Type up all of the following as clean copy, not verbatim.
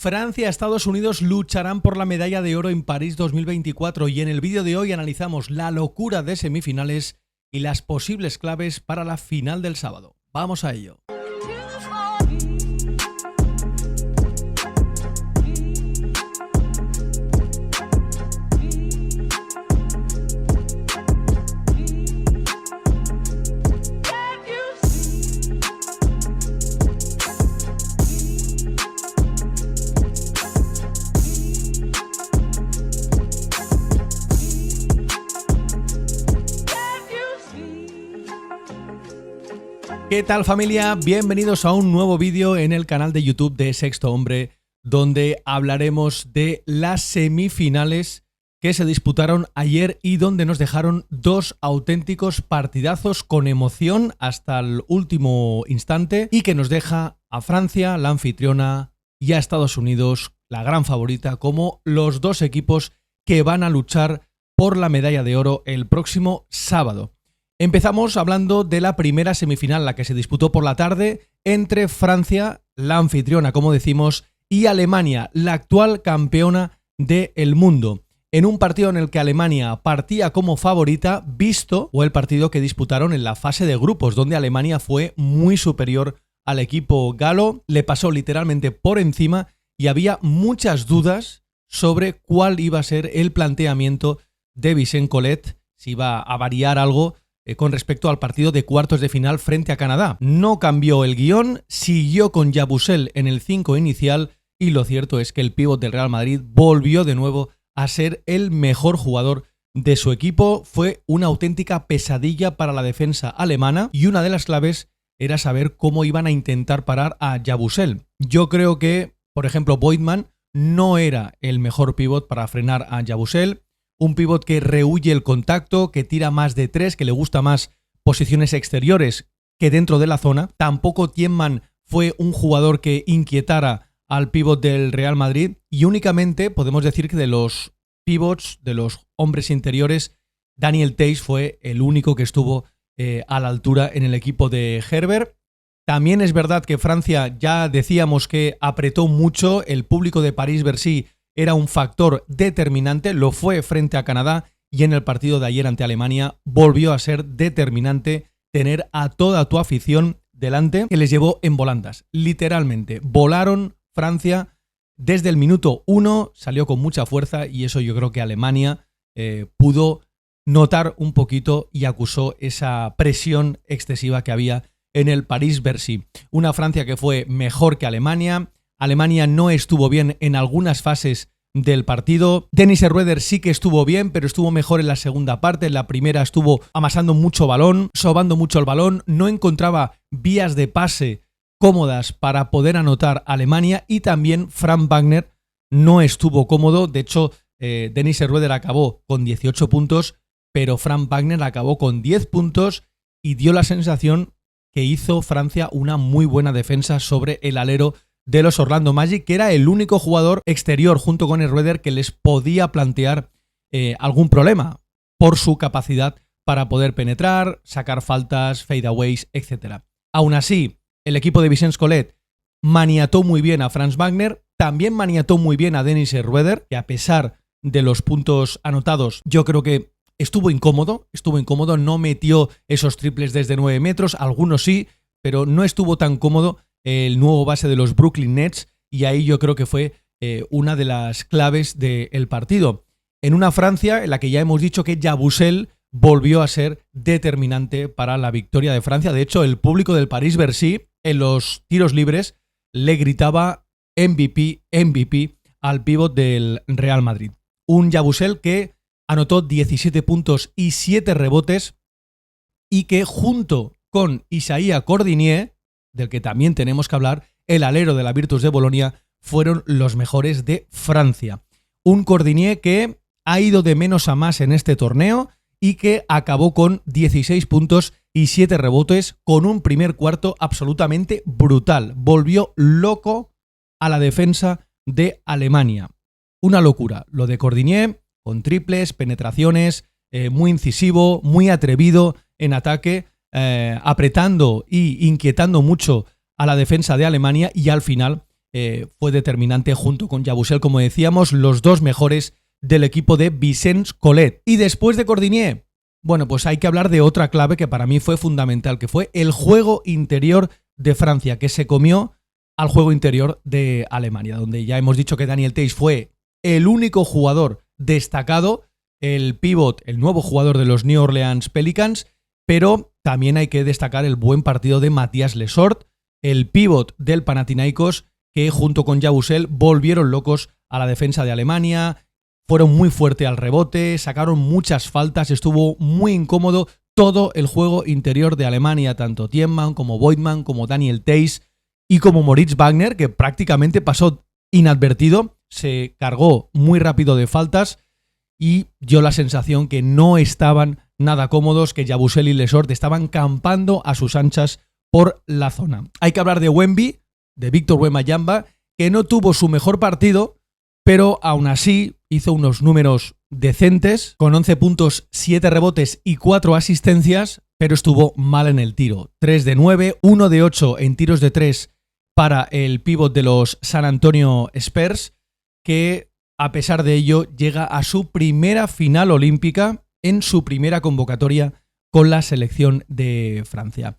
Francia y Estados Unidos lucharán por la medalla de oro en París 2024 y en el vídeo de hoy analizamos la locura de semifinales y las posibles claves para la final del sábado. Vamos a ello. ¿Qué tal, familia? Bienvenidos a un nuevo vídeo en el canal de YouTube de Sexto Hombre, donde hablaremos de las semifinales que se disputaron ayer y donde nos dejaron dos auténticos partidazos con emoción hasta el último instante y que nos deja a Francia, la anfitriona, y a Estados Unidos, la gran favorita, como los dos equipos que van a luchar por la medalla de oro el próximo sábado. Empezamos hablando de la primera semifinal, la que se disputó por la tarde entre Francia, la anfitriona, como decimos, y Alemania, la actual campeona del mundo. En un partido en el que Alemania partía como favorita, visto el partido que disputaron en la fase de grupos, donde Alemania fue muy superior al equipo galo, le pasó literalmente por encima y había muchas dudas sobre cuál iba a ser el planteamiento de Vincent Collet, si iba a variar algo con respecto al partido de cuartos de final frente a Canadá. No cambió el guión, siguió con Yabusel en el 5 inicial y lo cierto es que el pívot del Real Madrid volvió de nuevo a ser el mejor jugador de su equipo. Fue una auténtica pesadilla para la defensa alemana y una de las claves era saber cómo iban a intentar parar a Yabusel. Yo creo que, por ejemplo, Voigtmann no era el mejor pívot para frenar a Yabusel. Un pívot que rehúye el contacto, que tira más de tres, que le gusta más posiciones exteriores que dentro de la zona. Tampoco Tiemann fue un jugador que inquietara al pívot del Real Madrid y únicamente podemos decir que de los pívots, de los hombres interiores, Daniel Theis fue el único que estuvo a la altura en el equipo de Herbert. También es verdad que Francia, ya decíamos que apretó mucho, el público de París-Bercy era un factor determinante, lo fue frente a Canadá y en el partido de ayer ante Alemania volvió a ser determinante tener a toda tu afición delante, que les llevó en volandas. Literalmente, volaron Francia desde el minuto 1, salió con mucha fuerza y eso yo creo que Alemania pudo notar un poquito y acusó esa presión excesiva que había en el París-Bercy. Una Francia que fue mejor que Alemania. Alemania no estuvo bien en algunas fases del partido. Dennis Schröder sí que estuvo bien, pero estuvo mejor en la segunda parte. En la primera estuvo amasando mucho balón, sobando mucho el balón, no encontraba vías de pase cómodas para poder anotar a Alemania y también Frank Wagner no estuvo cómodo. De hecho, Dennis Schröder acabó con 18 puntos, pero Frank Wagner acabó con 10 puntos y dio la sensación que hizo Francia una muy buena defensa sobre el alero de los Orlando Magic, que era el único jugador exterior junto con Schröder que les podía plantear algún problema por su capacidad para poder penetrar, sacar faltas, fadeaways, etc. Aún así, el equipo de Vincent Collet maniató muy bien a Franz Wagner, también maniató muy bien a Dennis Schröder, que a pesar de los puntos anotados, yo creo que estuvo incómodo, no metió esos triples desde 9 metros, algunos sí, pero no estuvo tan cómodo el nuevo base de los Brooklyn Nets y ahí yo creo que fue una de las claves del partido. En una Francia en la que ya hemos dicho que Yabusel volvió a ser determinante para la victoria de Francia. De hecho, el público del París-Bercy en los tiros libres le gritaba MVP, MVP al pívot del Real Madrid. Un Yabusel que anotó 17 puntos y 7 rebotes y que junto con Isaiah Cordinier, del que también tenemos que hablar, el alero de la Virtus de Bolonia, fueron los mejores de Francia. Un Cordinier que ha ido de menos a más en este torneo y que acabó con 16 puntos y 7 rebotes con un primer cuarto absolutamente brutal. Volvió loco a la defensa de Alemania. Una locura. Lo de Cordinier, con triples, penetraciones, muy incisivo, muy atrevido en ataque, apretando y inquietando mucho a la defensa de Alemania y al final fue determinante junto con Yabusel, como decíamos, los dos mejores del equipo de Vicenç Collet. Y después de Cordinier, bueno, pues hay que hablar de otra clave que para mí fue fundamental, que fue el juego interior de Francia, que se comió al juego interior de Alemania, donde ya hemos dicho que Daniel Theis fue el único jugador destacado, el pívot, el nuevo jugador de los New Orleans Pelicans, pero también hay que destacar el buen partido de Matías Lesort, el pívot del Panathinaikos, que junto con Yabusel volvieron locos a la defensa de Alemania, fueron muy fuerte al rebote, sacaron muchas faltas, estuvo muy incómodo todo el juego interior de Alemania, tanto Tiemann como Voigtmann, como Daniel Theis y como Moritz Wagner, que prácticamente pasó inadvertido, se cargó muy rápido de faltas y dio la sensación que no estaban nada cómodos, que Yabusel y Lesort estaban campando a sus anchas por la zona. Hay que hablar de Wemby, de Victor Wembanyama, que no tuvo su mejor partido, pero aún así hizo unos números decentes, con 11 puntos, 7 rebotes y 4 asistencias, pero estuvo mal en el tiro. 3 de 9, 1 de 8 en tiros de 3 para el pívot de los San Antonio Spurs, que a pesar de ello llega a su primera final olímpica en su primera convocatoria con la selección de Francia.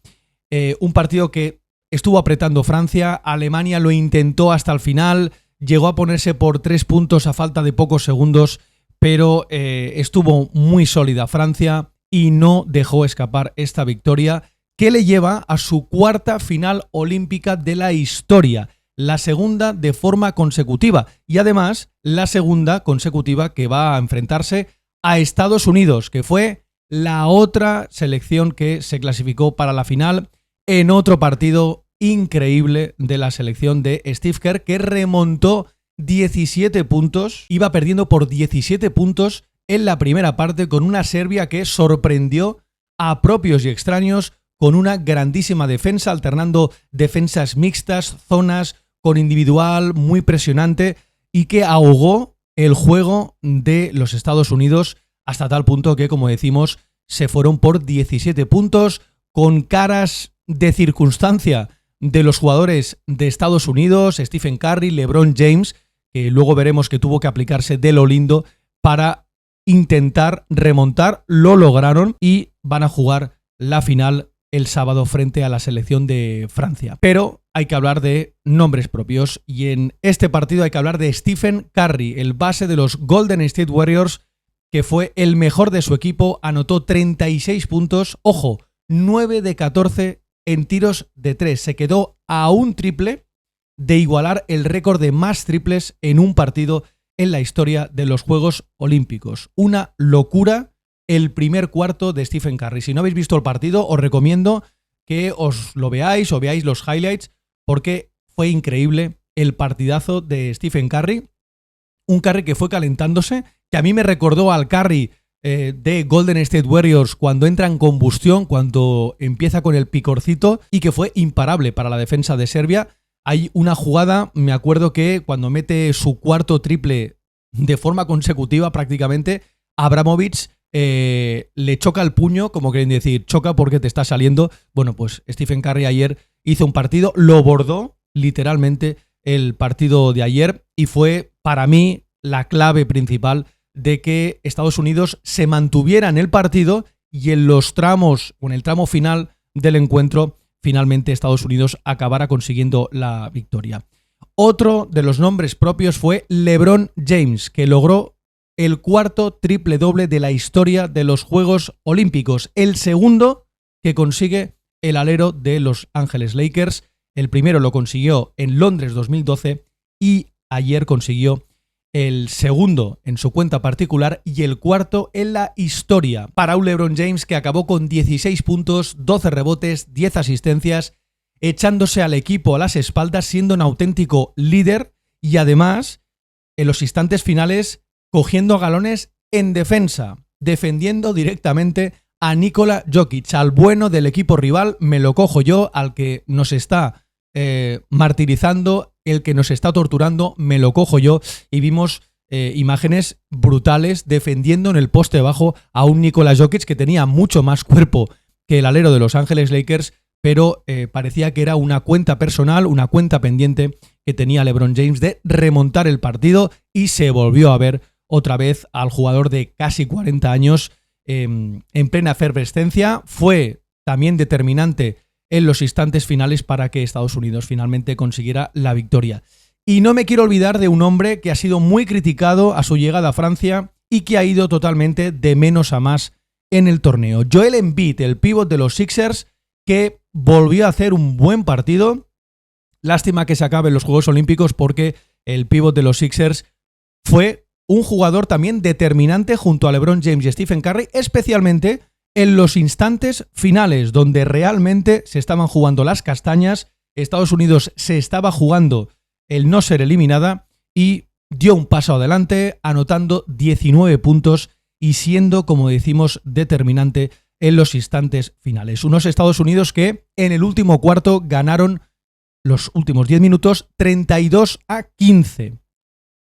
Un partido que estuvo apretando Francia, Alemania lo intentó hasta el final, llegó a ponerse por 3 puntos a falta de pocos segundos, pero estuvo muy sólida Francia y no dejó escapar esta victoria que le lleva a su cuarta final olímpica de la historia, la segunda de forma consecutiva y además la segunda consecutiva que va a enfrentarse a Estados Unidos, que fue la otra selección que se clasificó para la final en otro partido increíble de la selección de Steve Kerr, que remontó 17 puntos, iba perdiendo por 17 puntos en la primera parte con una Serbia que sorprendió a propios y extraños con una grandísima defensa, alternando defensas mixtas, zonas con individual muy presionante y que ahogó el juego de los Estados Unidos hasta tal punto que, como decimos, se fueron por 17 puntos con caras de circunstancia de los jugadores de Estados Unidos, Stephen Curry, LeBron James, que luego veremos que tuvo que aplicarse de lo lindo para intentar remontar, lo lograron y van a jugar la final el sábado frente a la selección de Francia. Pero hay que hablar de nombres propios y en este partido hay que hablar de Stephen Curry, el base de los Golden State Warriors, que fue el mejor de su equipo, anotó 36 puntos, ojo, 9 de 14 en tiros de 3. Se quedó a un triple de igualar el récord de más triples en un partido en la historia de los Juegos Olímpicos. Una locura el primer cuarto de Stephen Curry. Si no habéis visto el partido, os recomiendo que os lo veáis o veáis los highlights, porque fue increíble el partidazo de Stephen Curry. Un Curry que fue calentándose, que a mí me recordó al Curry de Golden State Warriors cuando entra en combustión, cuando empieza con el picorcito, y que fue imparable para la defensa de Serbia. Hay una jugada, me acuerdo que cuando mete su cuarto triple de forma consecutiva prácticamente, Abramovich le choca el puño, como quieren decir, choca porque te está saliendo. Bueno, pues Stephen Curry ayer hizo un partido, lo bordó literalmente el partido de ayer y fue para mí la clave principal de que Estados Unidos se mantuviera en el partido y en los tramos, o en el tramo final del encuentro, finalmente Estados Unidos acabara consiguiendo la victoria. Otro de los nombres propios fue LeBron James, que logró el cuarto triple doble de la historia de los Juegos Olímpicos, el segundo que consigue el alero de Los Ángeles Lakers. El primero lo consiguió en Londres 2012 y ayer consiguió el segundo en su cuenta particular y el cuarto en la historia para un LeBron James que acabó con 16 puntos, 12 rebotes, 10 asistencias, echándose al equipo a las espaldas, siendo un auténtico líder y además en los instantes finales cogiendo galones en defensa, defendiendo directamente a Nikola Jokic, al bueno del equipo rival, me lo cojo yo, al que nos está martirizando, el que nos está torturando, me lo cojo yo, y vimos imágenes brutales defendiendo en el poste bajo a un Nikola Jokic que tenía mucho más cuerpo que el alero de Los Ángeles Lakers, pero parecía que era una cuenta personal, una cuenta pendiente que tenía LeBron James de remontar el partido y se volvió a ver otra vez al jugador de casi 40 años en plena efervescencia. Fue también determinante en los instantes finales para que Estados Unidos finalmente consiguiera la victoria. Y no me quiero olvidar de un hombre que ha sido muy criticado a su llegada a Francia y que ha ido totalmente de menos a más en el torneo. Joel Embiid, el pívot de los Sixers, que volvió a hacer un buen partido. Lástima que se acaben los Juegos Olímpicos porque el pívot de los Sixers fue un jugador también determinante junto a LeBron James y Stephen Curry, especialmente en los instantes finales, donde realmente se estaban jugando las castañas. Estados Unidos se estaba jugando el no ser eliminada y dio un paso adelante, anotando 19 puntos y siendo, como decimos, determinante en los instantes finales. Unos Estados Unidos que en el último cuarto ganaron los últimos 10 minutos 32-15.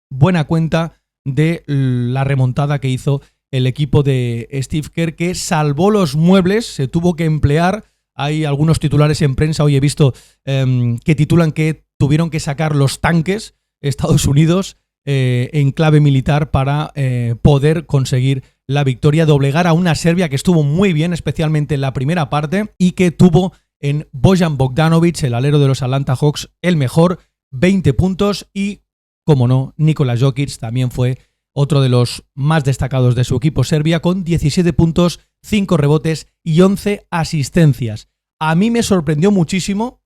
Buena cuenta de la remontada que hizo el equipo de Steve Kerr, que salvó los muebles, se tuvo que emplear. Hay algunos titulares en prensa, hoy he visto que titulan que tuvieron que sacar los tanques Estados Unidos en clave militar para poder conseguir la victoria, doblegar a una Serbia que estuvo muy bien, especialmente en la primera parte, y que tuvo en Bojan Bogdanovic, el alero de los Atlanta Hawks, el mejor, 20 puntos, y, como no, Nikola Jokic también fue otro de los más destacados de su equipo Serbia, con 17 puntos, 5 rebotes y 11 asistencias. A mí me sorprendió muchísimo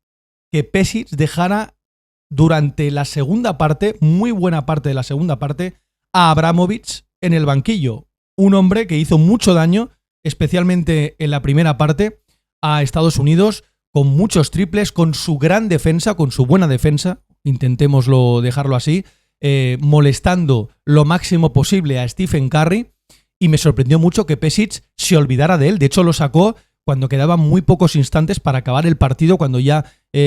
que Pešić dejara durante la segunda parte, muy buena parte de la segunda parte, a Abramovich en el banquillo. Un hombre que hizo mucho daño, especialmente en la primera parte, a Estados Unidos, con muchos triples, con su gran defensa, con su buena defensa, intentémoslo dejarlo así, molestando lo máximo posible a Stephen Curry, y me sorprendió mucho que Pešić se olvidara de él. De hecho, lo sacó cuando quedaban muy pocos instantes para acabar el partido, cuando ya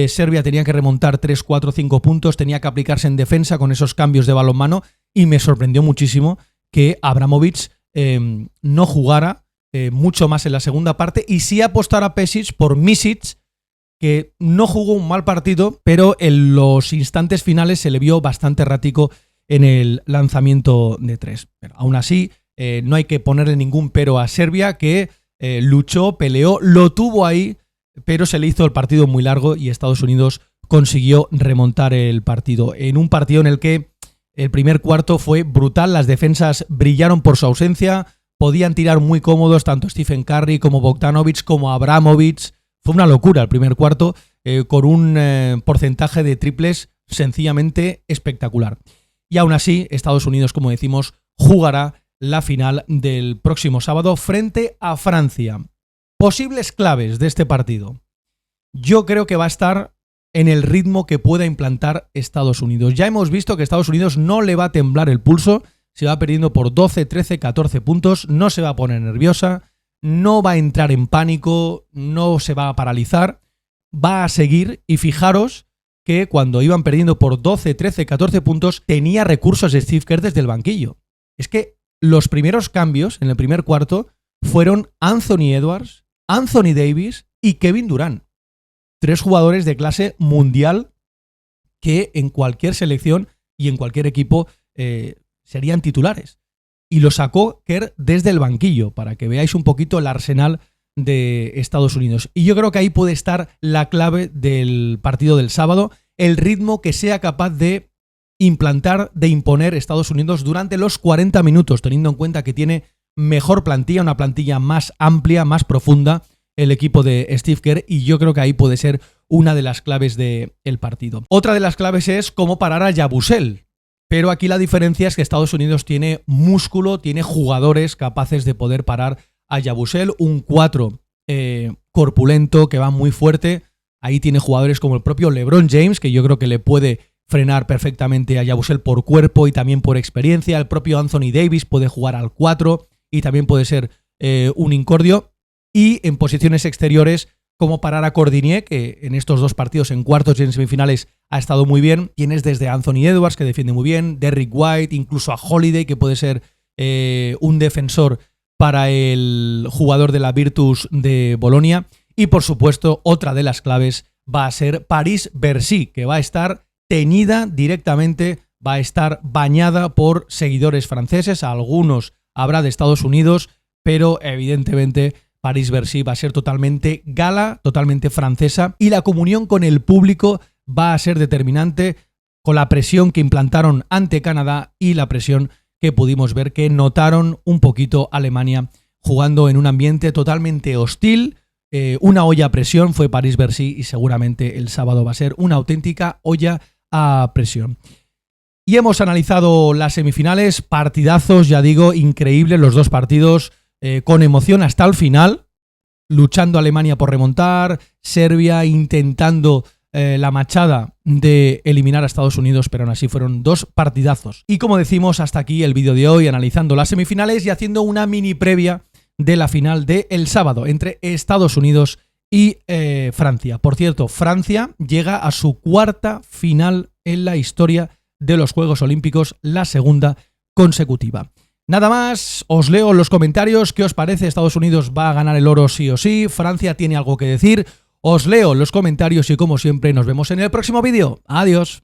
Serbia tenía que remontar 3, 4, 5 puntos, tenía que aplicarse en defensa con esos cambios de balonmano, y me sorprendió muchísimo que Abramovich no jugara mucho más en la segunda parte y sí apostara Pešić por Micic, que no jugó un mal partido, pero en los instantes finales se le vio bastante errático en el lanzamiento de 3. Pero aún así, no hay que ponerle ningún pero a Serbia, que luchó, peleó, lo tuvo ahí, pero se le hizo el partido muy largo y Estados Unidos consiguió remontar el partido. En un partido en el que el primer cuarto fue brutal, las defensas brillaron por su ausencia, podían tirar muy cómodos tanto Stephen Curry como Bogdanovic como Abramovich. Fue una locura el primer cuarto, con un porcentaje de triples sencillamente espectacular. Y aún así, Estados Unidos, como decimos, jugará la final del próximo sábado frente a Francia. Posibles claves de este partido. Yo creo que va a estar en el ritmo que pueda implantar Estados Unidos. Ya hemos visto que Estados Unidos no le va a temblar el pulso, se va perdiendo por 12, 13, 14 puntos, no se va a poner nerviosa, no va a entrar en pánico, no se va a paralizar, va a seguir, y fijaros que cuando iban perdiendo por 12, 13, 14 puntos tenía recursos de Steve Kerr desde el banquillo. Es que los primeros cambios en el primer cuarto fueron Anthony Edwards, Anthony Davis y Kevin Durant. 3 jugadores de clase mundial que en cualquier selección y en cualquier equipo serían titulares. Y lo sacó Kerr desde el banquillo, para que veáis un poquito el arsenal de Estados Unidos. Y yo creo que ahí puede estar la clave del partido del sábado, el ritmo que sea capaz de implantar, de imponer Estados Unidos durante los 40 minutos, teniendo en cuenta que tiene mejor plantilla, una plantilla más amplia, más profunda, el equipo de Steve Kerr, y yo creo que ahí puede ser una de las claves del partido. Otra de las claves es cómo parar a Yabusel, pero aquí la diferencia es que Estados Unidos tiene músculo, tiene jugadores capaces de poder parar a Yabusel, un 4 corpulento que va muy fuerte. Ahí tiene jugadores como el propio LeBron James, que yo creo que le puede frenar perfectamente a Yabusel por cuerpo y también por experiencia. El propio Anthony Davis puede jugar al 4 y también puede ser un incordio. Y en posiciones exteriores, como parar a Cordinier, que en estos 2 partidos, en cuartos y en semifinales, ha estado muy bien. Tienes desde Anthony Edwards, que defiende muy bien, Derrick White, incluso a Holiday, que puede ser un defensor para el jugador de la Virtus de Bolonia. Y por supuesto, otra de las claves va a ser Paris Bercy, que va a estar teñida directamente, va a estar bañada por seguidores franceses, algunos habrá de Estados Unidos, pero evidentemente París-Bercy va a ser totalmente gala, totalmente francesa, y la comunión con el público va a ser determinante con la presión que implantaron ante Canadá y la presión que pudimos ver que notaron un poquito Alemania jugando en un ambiente totalmente hostil. Una olla a presión fue París-Bercy y seguramente el sábado va a ser una auténtica olla a presión. Y hemos analizado las semifinales, partidazos, ya digo, increíbles los dos partidos, con emoción hasta el final, luchando Alemania por remontar, Serbia intentando la machada de eliminar a Estados Unidos, pero aún así fueron dos partidazos. Y como decimos, hasta aquí el vídeo de hoy, analizando las semifinales y haciendo una mini previa de la final del sábado entre Estados Unidos y Francia. Por cierto, Francia llega a su cuarta final en la historia de los Juegos Olímpicos, la segunda consecutiva. Nada más, os leo en los comentarios qué os parece. Estados Unidos va a ganar el oro sí o sí, Francia tiene algo que decir. Os leo en los comentarios y como siempre nos vemos en el próximo vídeo. Adiós.